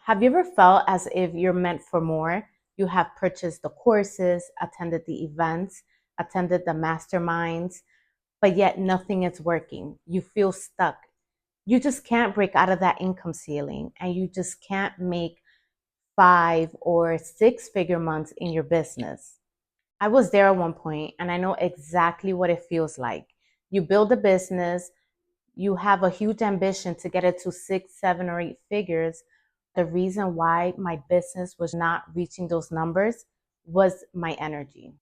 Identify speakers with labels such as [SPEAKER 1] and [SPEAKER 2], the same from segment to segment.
[SPEAKER 1] Have you ever felt as if you're meant for more? You have purchased the courses, attended the events, attended the masterminds, but yet nothing is working. You feel stuck. You just can't break out of that income ceiling and you just can't make 5 or 6 figure months in your business. I was there at one point and I know exactly what it feels like. You build a business, you have a huge ambition to get it to 6, 7, or 8 figures. The reason why my business was not reaching those numbers was my energy.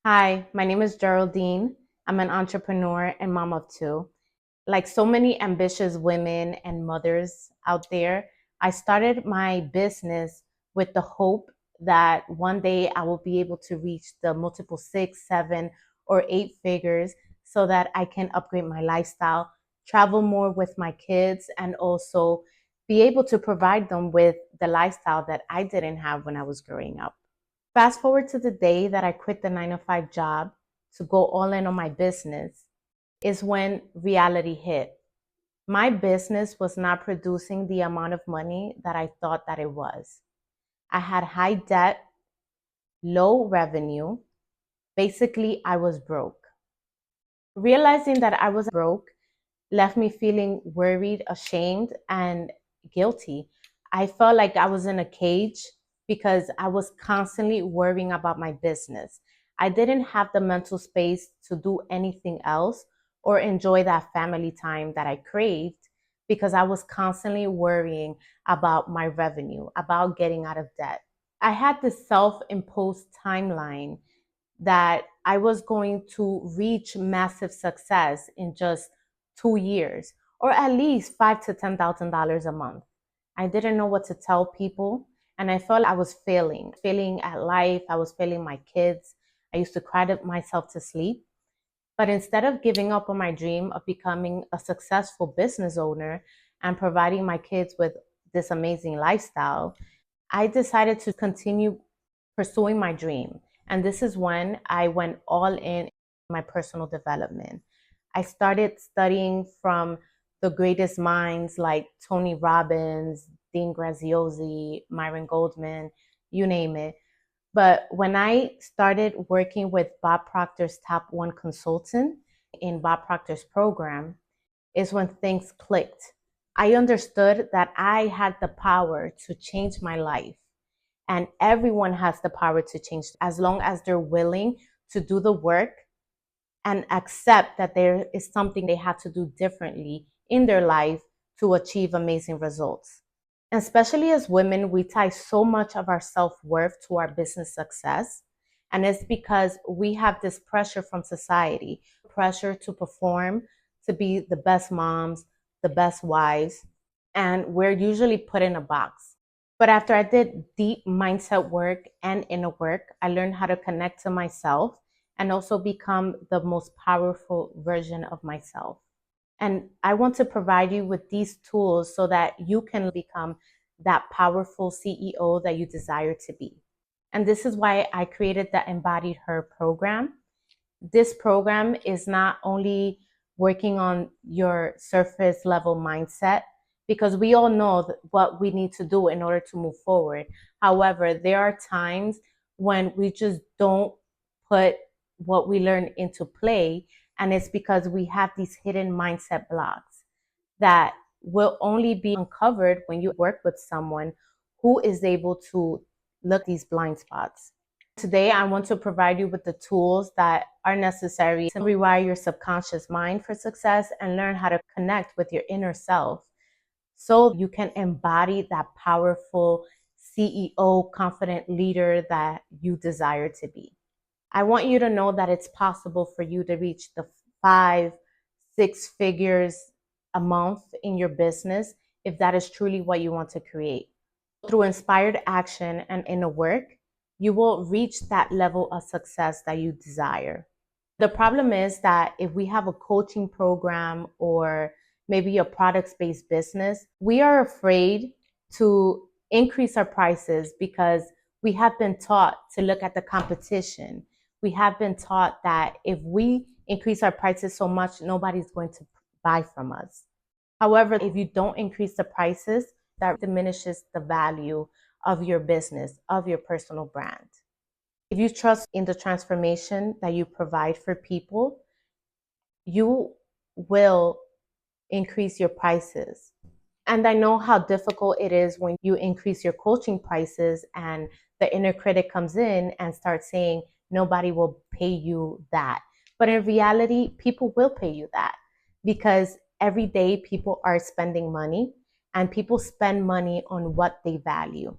[SPEAKER 1] Hi, my name is Geraldine. I'm an entrepreneur and mom of two. Like so many ambitious women and mothers out there, I started my business with the hope that one day I will be able to reach the multiple 6, 7, or 8 figures so that I can upgrade my lifestyle, travel more with my kids, and also be able to provide them with the lifestyle that I didn't have when I was growing up. Fast forward to the day that I quit the 9 to 5 job to go all in on my business is when reality hit. My business was not producing the amount of money that I thought that it was. I had high debt, low revenue. Basically, I was broke. Realizing that I was broke left me feeling worried, ashamed, and guilty. I felt like I was in a cage because I was constantly worrying about my business. I didn't have the mental space to do anything else or enjoy that family time that I craved because I was constantly worrying about my revenue, about getting out of debt. I had this self-imposed timeline that I was going to reach massive success in just 2 years, or at least five to $10,000 a month. I didn't know what to tell people, and I felt I was failing at life. I was failing my kids. I used to cry myself to sleep. But instead of giving up on my dream of becoming a successful business owner and providing my kids with this amazing lifestyle, I decided to continue pursuing my dream. And this is when I went all in my personal development. I started studying from the greatest minds like Tony Robbins, Dean Graziosi, Myron Goldman, you name it. But when I started working with Bob Proctor's Top One Consultant in Bob Proctor's program, is when things clicked. I understood that I had the power to change my life. And everyone has the power to change as long as they're willing to do the work and accept that there is something they have to do differently in their life to achieve amazing results. And especially as women, we tie so much of our self-worth to our business success. And it's because we have this pressure from society, pressure to perform, to be the best moms, the best wives, and we're usually put in a box. But after I did deep mindset work and inner work, I learned how to connect to myself and also become the most powerful version of myself. And I want to provide you with these tools so that you can become that powerful CEO that you desire to be. And this is why I created the Embodied Her program. This program is not only working on your surface level mindset, because we all know what we need to do in order to move forward. However, there are times when we just don't put what we learn into play, and it's because we have these hidden mindset blocks that will only be uncovered when you work with someone who is able to look these blind spots. Today, I want to provide you with the tools that are necessary to rewire your subconscious mind for success and learn how to connect with your inner self so you can embody that powerful CEO, confident leader that you desire to be. I want you to know that it's possible for you to reach the 5, 6 figures a month in your business if that is truly what you want to create. Through inspired action and inner work, you will reach that level of success that you desire. The problem is that if we have a coaching program or maybe a products-based business, we are afraid to increase our prices because we have been taught to look at the competition. We have been taught that if we increase our prices so much, nobody's going to buy from us. However, if you don't increase the prices, that diminishes the value of your business, of your personal brand. If you trust in the transformation that you provide for people, you will increase your prices. And I know how difficult it is when you increase your coaching prices and the inner critic comes in and starts saying, nobody will pay you that. But in reality, people will pay you that because every day people are spending money and people spend money on what they value.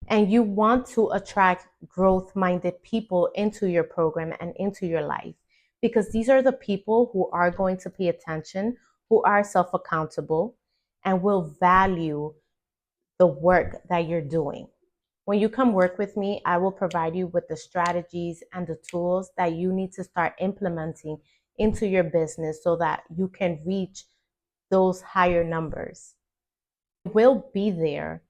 [SPEAKER 1] And you want to attract growth minded people into your program and into your life because these are the people who are going to pay attention, who are self accountable, and will value the work that you're doing. When you come work with me, I will provide you with the strategies and the tools that you need to start implementing into your business so that you can reach those higher numbers. We'll be there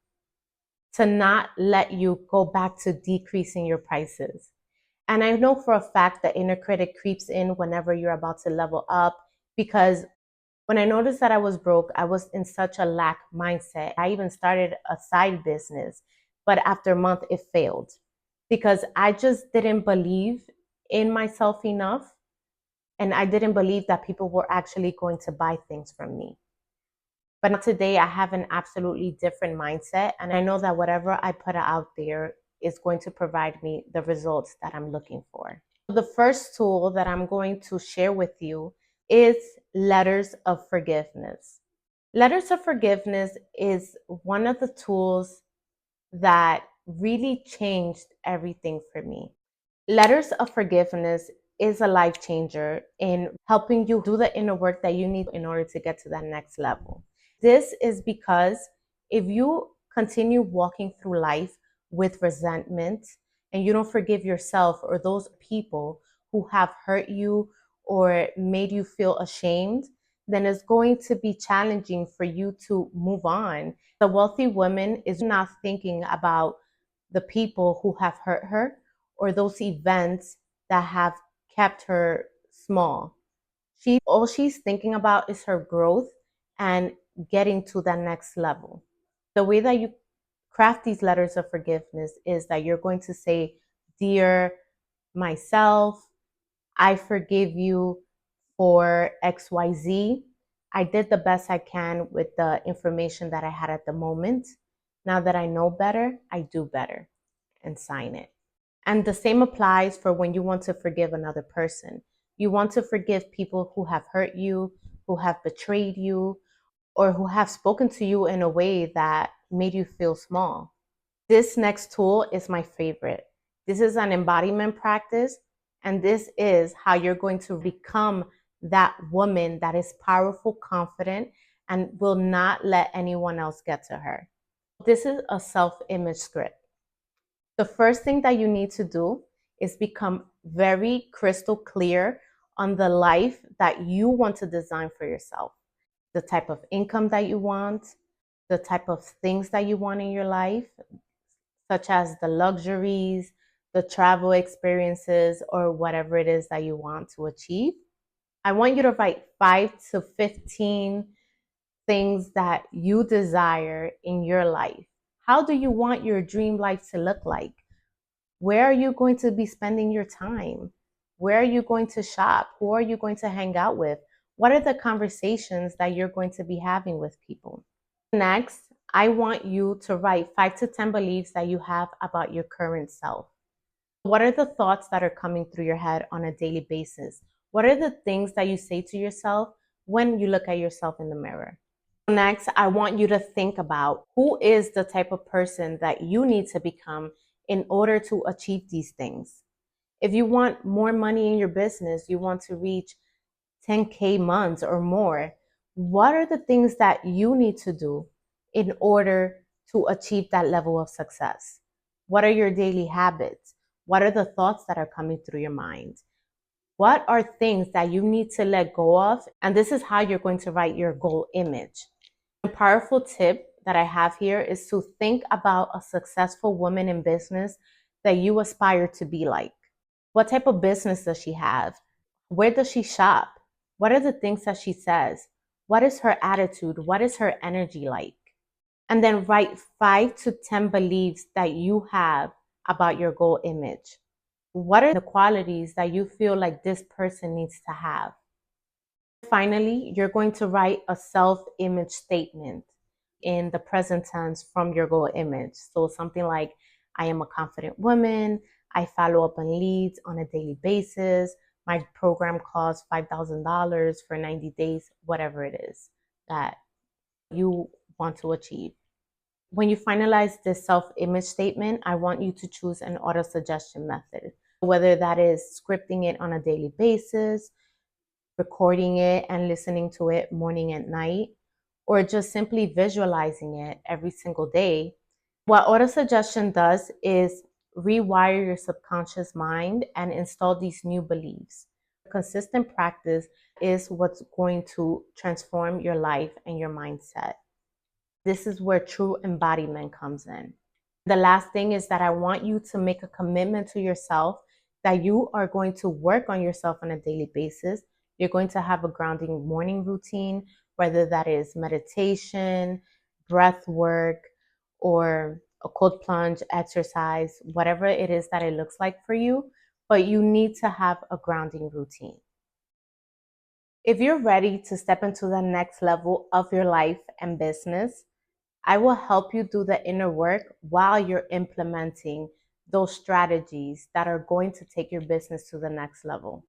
[SPEAKER 1] to not let you go back to decreasing your prices. And I know for a fact that inner critic creeps in whenever you're about to level up because when I noticed that I was broke, I was in such a lack mindset. I even started a side business, but after a month it failed because I just didn't believe in myself enough and I didn't believe that people were actually going to buy things from me. But today I have an absolutely different mindset. And I know that whatever I put out there is going to provide me the results that I'm looking for. The first tool that I'm going to share with you is letters of forgiveness. Letters of forgiveness is one of the tools that really changed everything for me. Letters of forgiveness is a life changer in helping you do the inner work that you need in order to get to that next level. This is because if you continue walking through life with resentment and you don't forgive yourself or those people who have hurt you or made you feel ashamed, then it's going to be challenging for you to move on. The wealthy woman is not thinking about the people who have hurt her or those events that have kept her small. All she's thinking about is her growth and getting to that next level. The way that you craft these letters of forgiveness is that you're going to say, "Dear myself, I forgive you for XYZ. I did the best I can with the information that I had at the moment. Now that I know better, I do better," and sign it. And the same applies for when you want to forgive another person. You want to forgive people who have hurt you, who have betrayed you, or who have spoken to you in a way that made you feel small. This next tool is my favorite. This is an embodiment practice, and this is how you're going to become that woman that is powerful, confident, and will not let anyone else get to her. This is a self-image script. The first thing that you need to do is become very crystal clear on the life that you want to design for yourself, the type of income that you want, the type of things that you want in your life, such as the luxuries, the travel experiences, or whatever it is that you want to achieve. I want you to write 5 to 15 things that you desire in your life. How do you want your dream life to look like? Where are you going to be spending your time? Where are you going to shop? Who are you going to hang out with? What are the conversations that you're going to be having with people? Next, I want you to write 5 to 10 beliefs that you have about your current self. What are the thoughts that are coming through your head on a daily basis? What are the things that you say to yourself when you look at yourself in the mirror? Next, I want you to think about who is the type of person that you need to become in order to achieve these things. If you want more money in your business, you want to reach 10K months or more, what are the things that you need to do in order to achieve that level of success? What are your daily habits? What are the thoughts that are coming through your mind? What are things that you need to let go of? And this is how you're going to write your goal image. A powerful tip that I have here is to think about a successful woman in business that you aspire to be like. What type of business does she have? Where does she shop? What are the things that she says? What is her attitude? What is her energy like? And then write 5 to 10 beliefs that you have about your goal image. What are the qualities that you feel like this person needs to have? Finally, you're going to write a self-image statement in the present tense from your goal image. So something like, I am a confident woman. I follow up on leads on a daily basis. My program costs $5,000 for 90 days, whatever it is that you want to achieve. When you finalize this self-image statement, I want you to choose an auto-suggestion method, whether that is scripting it on a daily basis, recording it and listening to it morning and night, or just simply visualizing it every single day. What auto-suggestion does is rewire your subconscious mind and install these new beliefs. Consistent practice is what's going to transform your life and your mindset. This is where true embodiment comes in. The last thing is that I want you to make a commitment to yourself that you are going to work on yourself on a daily basis. You're going to have a grounding morning routine, whether that is meditation, breath work, or a cold plunge exercise, whatever it is that it looks like for you. But you need to have a grounding routine. If you're ready to step into the next level of your life and business, I will help you do the inner work while you're implementing those strategies that are going to take your business to the next level.